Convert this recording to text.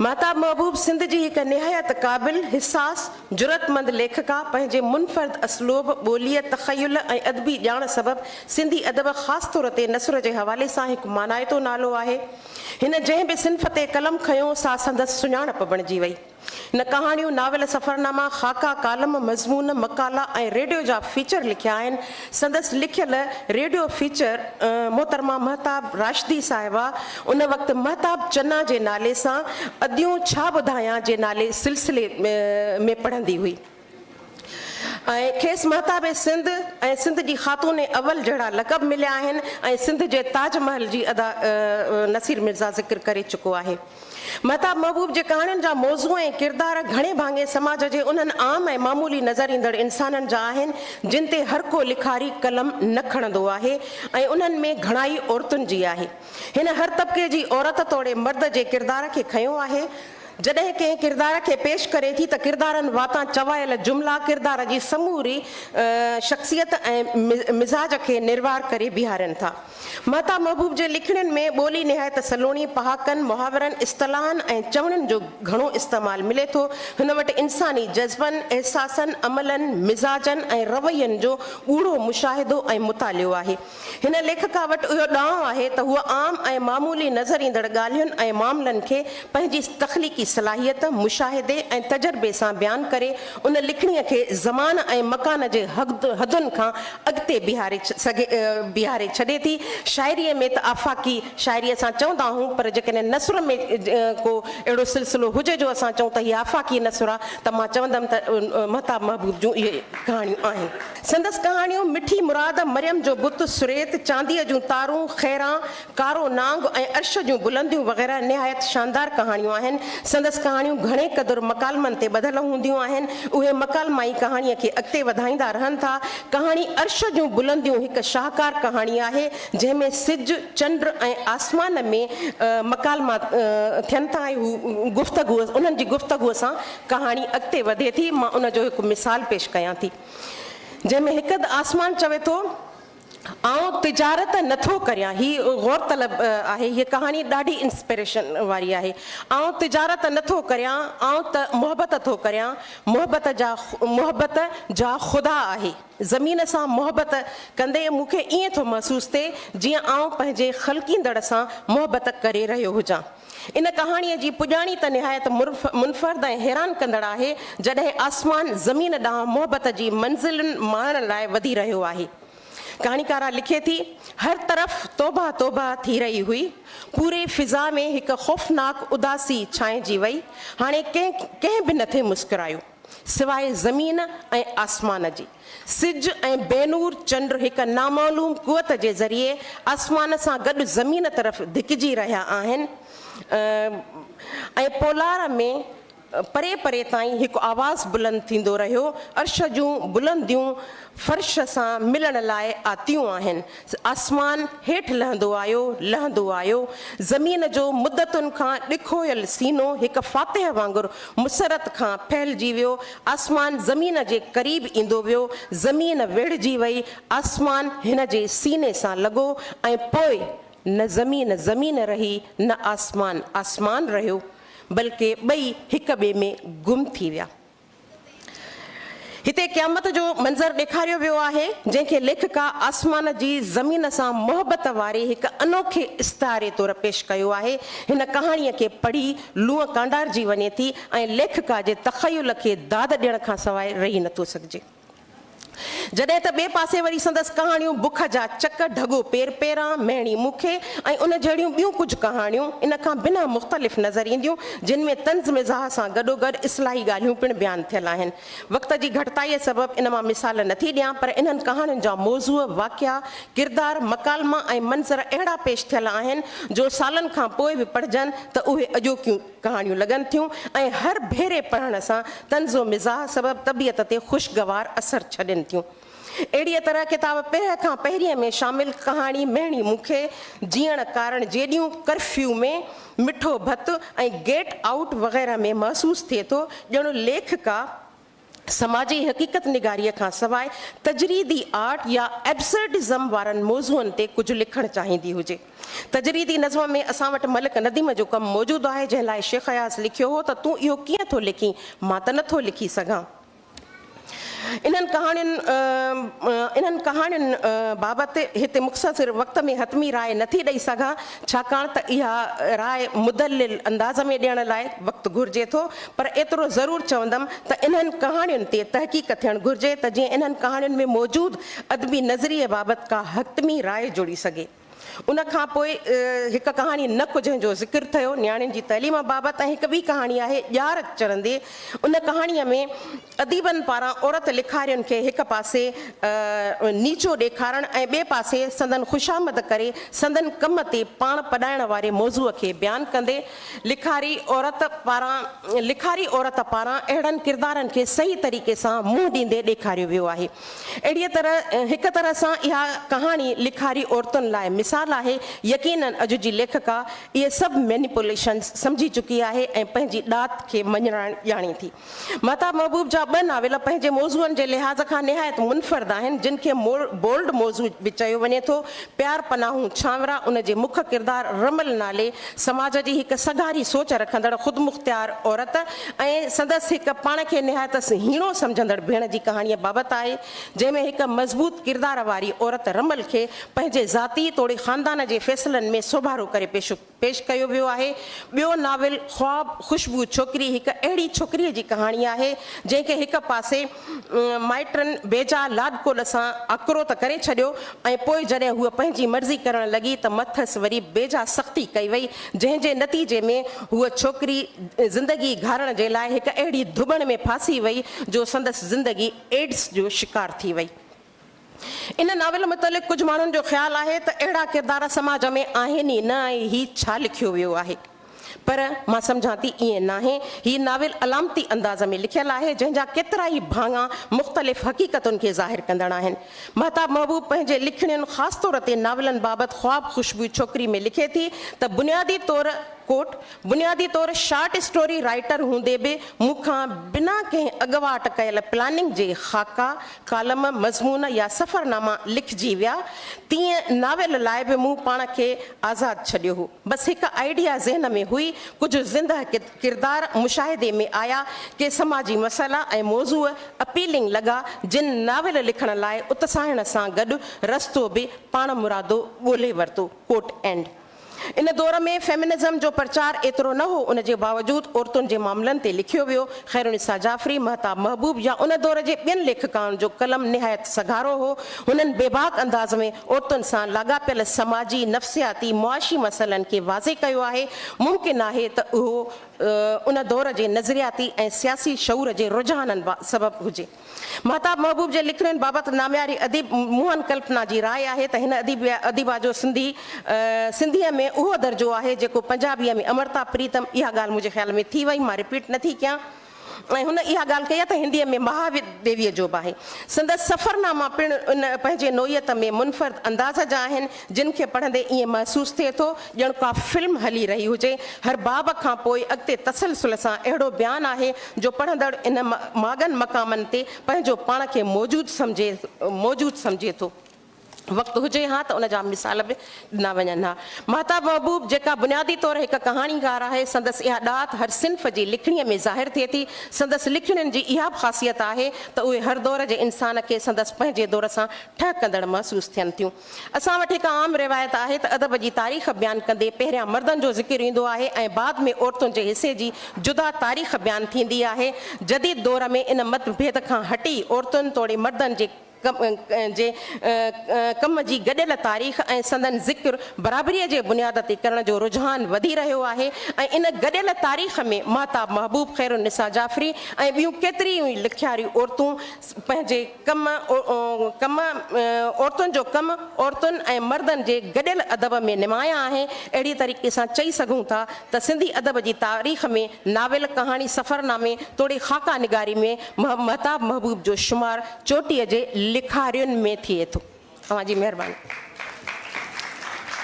महताब महबूब सिंध जी एक निहायत काबिल हिसास जुरतमंद लेखका पंहिंजे मुनफरद असलूब ॿोलीअ तख़युल ऐं अदबी ॼाण सबब सिंधी अदब ख़ासि तौर ते नसर जे हवाले सां हिकु मानाइतो नालो आहे। हिन जंहिं बि सिन्फ़ ते कलम खयो सा संदसि सुञाणप बणिजी वई। हिन कहाणियूं नावल सफ़रनामा ख़ाका कालम मज़मून मकाला ऐं रेडियो जा फीचर लिखिया आहिनि। संदसि लिखियल रेडियो फीचर मोहतरमा महताब राशिदी साहिबा उन वक़्तु महताब चन्ना जे नाले सां अदियूं छा ॿुधायां जे नाले सिलसिले में पढ़ंदी हुई ऐं खेसि महताब सिंध ऐं सिंध जी ख़ातून अवल जहिड़ा लक़ब मिलिया आहिनि ऐं सिंध जे ताजमहल जी अदा नसीर मिर्ज़ा ज़िक्र करे चुको आहे। महताब महबूब जे कहाणियुनि जा मौज़ू ऐं किरदार घणे भाङे समाज जे उन्हनि आम ऐं मामूली नज़र ईंदड़ इंसाननि जा आहिनि जिन ते हर को लिखारी कलम न खणंदो आहे ऐं उन्हनि में घणाई औरतुनि जी आहे। हिन हर तबिके जी औरत तोड़े मर्द जे किरदार खे खयो आहे। जॾहिं कंहिं किरदार खे पेश करे थी त किरदारनि वाता चवायल जुमिला किरदार जी समूरी शख़्सियत ऐं मिज़ाज खे निर्वार करे बीहारनि था। महताब महबूब जे लिखणियुनि में ॿोली निहायत सलोनी पहाकनि मुहावरनि इस्तलाहनि ऐं चवणनि जो घणो इस्तेमालु मिले थो। हिन वटि इंसानी जज़्बनि एहसासनि अमलनि मिज़ाजनि ऐं रवैयनि जो ॻूढ़ो मुशाहिदो ऐं मुतालियो आहे। हिन लेखका वटि इहो ॾांव आहे त हूअ आम ऐं मामूली नज़र ईंदड़ ॻाल्हियुनि ऐं मामलनि खे पंहिंजी तख़लीक़ी सलाहियत मुशाहिदे ऐं तजर्बे सां बयानु करे उन लिखणीअ खे ज़मान ऐं मकान जे हदुनि खां अॻिते बीहारे छॾे थी। शाइरीअ में त आफ़ाक़ी शाइरी असां चवंदा आहियूं पर जेकॾहिं नसुर में को अहिड़ो सिलसिलो हुजे जो असां चऊं त हीअ आफ़ाक़ी नसुर आहे त मां चवंदमि त महताब महबूब जूं इहे कहाणियूं आहिनि। संदसि कहाणियूं मिठी मुराद मरियम जो बुत सुरेत चांदीअ जूं तारूं खैरां कारो नांग ऐं अर्श जूं बुलंदियूं वग़ैरह निहायत शानदार कहाणियूं आहिनि। संदसि कहाणियूं घणे क़दुरु मकालमनि ते ॿधल हूंदियूं आहिनि। उहे मकालमाई कहाणीअ खे अॻिते वधाईंदा रहनि था। कहाणी अर्श जूं बुलंदियूं हिकु शाहकार कहाणी आहे जंहिंमें सिज चंड ऐं आसमान में मकालमा थियनि था ऐं हू गुफ़्तगू उन्हनि जी गुफ़्तगूअ सां कहाणी अॻिते वधे थी। मां उन जो हिकु मिसाल पेश कयां थी जंहिंमें हिकु आसमान चवे थो आउं तिजारत नथो करियां। ही गौर तलब आहे। हीअ कहाणी ॾाढी इंस्पिरेशन वारी आहे। आउं तिजारत नथो करियां आउं त मुहबत थो करियां। मुहबत जा ख़ुदा आहे। ज़मीन सां मुहबत कंदे मूंखे ईअं थो महसूसु थिए जीअं आउं पंहिंजे ख़लकींदड़ सां मुहबत करे रहियो हुजां। इन कहाणीअ जी पुॼाणी त निहायत मुनफ़रद ऐं हैरान कंदड़ आहे जॾहिं आसमान ज़मीन ॾांहुं मुहबत जी मंज़िलुनि माणण लाइ वधी रहियो आहे। कहाणीकारा लिखे थी हर तरफ़ तौबा तौबा थी रही हुई। पूरे फिज़ा में हिकु ख़ौफ़नाक उदासी छांइजी वई। हाणे कंहिं बि नथे मुस्कुरायो सवाइ ज़मीन ऐं आसमान जी। सिज ऐं बेनूर चंड हिकु नामालूम कुवत जे ज़रिए आसमान सां गॾु ज़मीन तरफ़ धिकिजी रहिया आहिनि ऐं पोलार में परे परे ताईं हिकु आवाज़ बुलंद थींदो रहियो। अर्श जूं बुलंदियूं फ़र्श सां मिलण लाइ आतियूं आहिनि। आसमान हेठि लहंदो आयो। ज़मीन जो मुदतुनि खां ॾिखोयल सीनो हिकु फ़ातिह वांगुरु मुसरत खां फैलिजी वियो। आसमान ज़मीन जे क़रीब ईंदो वियो। ज़मीन वेढ़िजी वई। आसमान हिन जे सीने सां लॻो ऐं पोइ न ज़मीन ज़मीन रही न आसमान आसमान रहियो बल्कि ॿई हिक ॿिए में गुम थी विया। हिते क़यामत जो मंज़र ॾेखारियो वियो आहे जंहिंखे लेखका आसमान जी ज़मीन सां मुहबत वारे हिकु अनोखे इस्तारे तौरु पेश कयो आहे। हिन कहाणीअ खे पढ़ी लूह कांडारजी वञे थी ऐं लेखका जे तख़युल खे दाद ॾियण खां सवाइ रही नथो सघिजे। जॾहिं त ॿिए पासे वरी संदसि कहाणियूं बुख जा चक ढगो पेर पेरां मेहणी मूंखे ऐं उन जहिड़ियूं ॿियूं कुझु कहाणियूं इन खां बिना मुख़्तलिफ़ नज़र ईंदियूं जिन में तंज़ मिज़ाह सां गॾोगॾु इस्लाही ॻाल्हियूं पिणु बयानु थियल आहिनि। वक़्त जी घटिताईअ सबबि इन मां मिसाल नथी ॾियां पर इन्हनि कहाणियुनि जा मौज़ू वाक़िया किरदार मकालमा ऐं मंज़र अहिड़ा पेश थियल आहिनि जो सालनि खां पोइ बि पढ़जनि त उहे अॼोकियूं कहाणियूं लॻनि थियूं ऐं हर भेरे पढ़ण सां तंज़ो मिज़ाह सबबि तबियत ते ख़ुशगवार असरु छॾनि थियूं। अहिड़ीअ तरह किताब पहिरियों खां पहिरीं में शामिल कहाणी मेहणी मूंखे जीअण कारण जेॾियूं कर्फ्यू में मिठो भत ऐं गेट आउट वग़ैरह में महसूसु थिए थो ॼण लेखका समाजी हक़ीक़त निगारीअ खां सवाइ तजरीदी आर्ट या एब्सर्डिज़म वारनि मौज़ूअनि ते कुझु लिखणु चाहींदी हुजे। तजरीदी नज़्म में असां वटि मलिक नदीम जो कमु मौजूदु आहे, जंहिं लाइ शेख अयाज़ लिखियो हो त तूं इहो कीअं थो लिखी, मां त नथो लिखी सघां। इन्हनि कहाणियुनि बाबति हिते मुख़्तसिर वक़्त में हतमी राय नथी ॾेई सघां, छाकाणि त इहा राय मुदल्लिल अंदाज़ में ॾियण लाइ वक़्तु घुरिजे थो, पर एतिरो ज़रूरु चवंदमि त इन्हनि कहाणियुनि ते तहक़ीक़ थियणु घुरिजे त जीअं इन्हनि कहाणियुनि में मौजूदु अदबी नज़रिए बाबति का हतमी राय जुड़ी सघे। उन खां पोइ हिकु कहाणी नक जंहिंजो ज़िक्र थियो नियाणियुनि जी तइलीम बाबति, ऐं हिकु ॿी कहाणी आहे ॼार चढ़ंदे। उन कहाणीअ में अदीबनि पारां औरत लिखारियुनि खे हिकु पासे नीचो ॾेखारणु ऐं ॿिए पासे संदन ख़ुशामद करे संदन कम ते पाण पढ़ाइण वारे मौज़ूअ खे बयानु कंदे लिखारी औरत पारां अहिड़नि किरदारनि खे सही तरीक़े सां मुंहुं ॾींदे ॾेखारियो वियो आहे। अहिड़ीअ तरह हिकु तरह सां इहा कहाणी लिखारी औरतुनि लाइ मिसाल आहे। यकीनन अॼु जी लेखका इहे सभु मैनिपुलेशन्स सम्झी चुकी आहे ऐं पंहिंजी ॾात खे मञणु ॼाणी थी। महताब महबूब जा ॿ नावेल पंहिंजे मौज़ूअनि जे लिहाज़ खां निहायत मुनफ़र्द आहिनि, जिन खे बोल्ड मौज़ू बि चयो वञे थो। प्यार पनाहूं छांवरा उन जे मुख्य किरदार रमल नाले समाज जी हिकु सगारी सोच रखंदड़ ख़ुदमुख़्तियार औरत ऐं संदसि हिकु पाण खे निहायत हीणो सम्झंदड़ भेण जी कहाणीअ बाबति आहे, जंहिंमें हिकु मज़बूत किरदार वारी औरत रमल खे पंहिंजे ज़ाती तोड़े ख़ानदान जे फ़ैसिलनि में सोभारो करे पेश कयो वियो आहे। ॿियो नाविल ख्वाब ख़ुशबू छोकिरी हिकु अहिड़ी छोकिरीअ जी कहाणी आहे जंहिंखे हिकु पासे माइटनि बेजा लाॾकोल सां आकरो त करे छॾियो ऐं पोइ जॾहिं हूअ पंहिंजी मर्ज़ी करणु लॻी त मथसि वरी बेजा सख़्ती कई वई, जंहिंजे नतीजे में हूअ छोकिरी ज़िंदगी घारण जे लाइ हिकु अहिड़ी धुॿण में फासी वई जो संदसि ज़िंदगी एड्स जो शिकार थी वई। इन नाविल मुतलिक़ कुझु माण्हुनि जो ख़्यालु आहे त अहिड़ा किरदार समाज में आहिनि ई न ऐं ही छा लिखियो वियो आहे, पर मां सम्झां थी ईअं नाहे। हीअ नाविल अलामती अंदाज़ में लिखियलु आहे जंहिंजा केतिरा ई भाङा मुख़्तलिफ़ हक़ीक़तुनि खे ज़ाहिर कंदड़ आहिनि। महताब महबूब पंहिंजे लिखणियुनि ख़ासि तौर ते नाविलनि बाबति ख्वाब ख़ुशबू छोकिरी में लिखे थी त बुनियादी तौर शार्ट स्टोरी राइटर हूंदे बि मूंखां बिना कंहिं अॻुवाट कयल प्लानिंग जे ख़ाका, कालम, मज़मून या सफ़रनामा लिखिजी विया। तीअं नाविल लाइ बि मूं पाण खे आज़ादु छॾियो हो। बसि हिकु आइडिया ज़हन में हुई, कुझु ज़िंदह किरदार मुशाहिदे में आया, के समाजी मसइला ऐं मौज़ूअ अपीलिंग लॻा, जिन नाविल लिखण लाइ उत्साहण सां गॾु रस्तो बि पाण मुरादो ॻोल्हे वरितो। कोट एंड। इन दौर में फेमिनिज़म जो प्रचार एतिरो न हो, उन जे बावजूदि औरतुनि जे मामलनि ते लिखियो वियो। खैरुनिसा जाफ़री, महताब महबूब या उन दौर जे ॿियनि लेखकाउनि जो कलम निहायत सघारो हो। हुननि बेबाक अंदाज़ में औरतुनि सां लाॻापियल समाजी, नफ़्सियाती, मुआशी मसइलनि खे वाज़े कयो आहे। मुमकिन आहे त उहो उन दौर जे नज़रियाती ऐं सियासी शऊर जे रुझाननि सबबु हुजे। महताब महबूब जे लिखणियुनि बाबति नाम्यारी अदीब मोहन कल्पना जी राय आहे त हिन अदीबा जो सिंधीअ में उहो दर्जो आहे जेको पंजाबीअ में अमृता प्रीतम। इहा ॻाल्हि मुंहिंजे ख़्याल में थी वई, मां रिपीट नथी कयां। ऐं हुन इहा ॻाल्हि कई आहे त हिंदीअ में महादेवीअ जो बि आहे। संदसि सफ़रनामा पिणु उन पंहिंजे नोयत में मुनफ़र्द अंदाज़ जा आहिनि, जिन खे पढ़ंदे ईअं महसूसु थिए थो ॼणु का फिल्म हली रही हुजे। हर बाब खां पोइ अॻिते तसलसुल सां अहिड़ो बयानु आहे जो पढ़ंदड़ इन मागनि मक़ामनि ते पंहिंजो पाण खे मौजूदु सम्झे थो। वक़्तु हुजे हा त उन जा मिसाल बि ॾिना वञनि हा। महताब महबूब जेका बुनियादी तौरु हिकु कहाणीकार आहे, संदसि इहा ॾात हर सिंफ़ जी लिखणीअ में ज़ाहिर थिए थी। संदसि लिखणियुनि जी इहा बि ख़ासियत आहे त उहे हर दौर जे इंसान खे संदसि पंहिंजे दौर सां ठहकंदड़ महसूसु थियनि थियूं। असां वटि हिकु आम रिवायत आहे त अदब जी तारीख़ बयानु कंदे पहिरियां मर्दनि जो ज़िक्र ईंदो आहे ऐं बाद में औरतुनि जे हिसे जी जुदा तारीख़ बयानु थींदी आहे। जदीद दौर में इन मतभेद खां हटी औरतुनि तोड़े मर्दनि जे कम जी गॾियल तारीख़ ऐं संदन ज़िक्र बराबरीअ जे बुनियाद ते करण जो रुझान वधी रहियो आहे। ऐं इन गॾियल तारीख़ में महताब महबूब, खैरुनिसा जाफ़री ऐं ॿियूं केतिरियूं ई लिखियारियूं औरतूं पंहिंजे औरतुनि जो कमु औरतुनि ऐं मर्दनि जे गॾियल अदब में निमाया आहे। अहिड़ी तरीक़े सां चई सघूं था त सिंधी अदब जी तारीख़ में नाविल, कहाणी, सफ़रनामे तोड़े ख़ाका निगारी में महताब महबूब जो शुमार चोटीअ जे लिखारियुनि में थिए थो। तव्हांजी महिरबानी।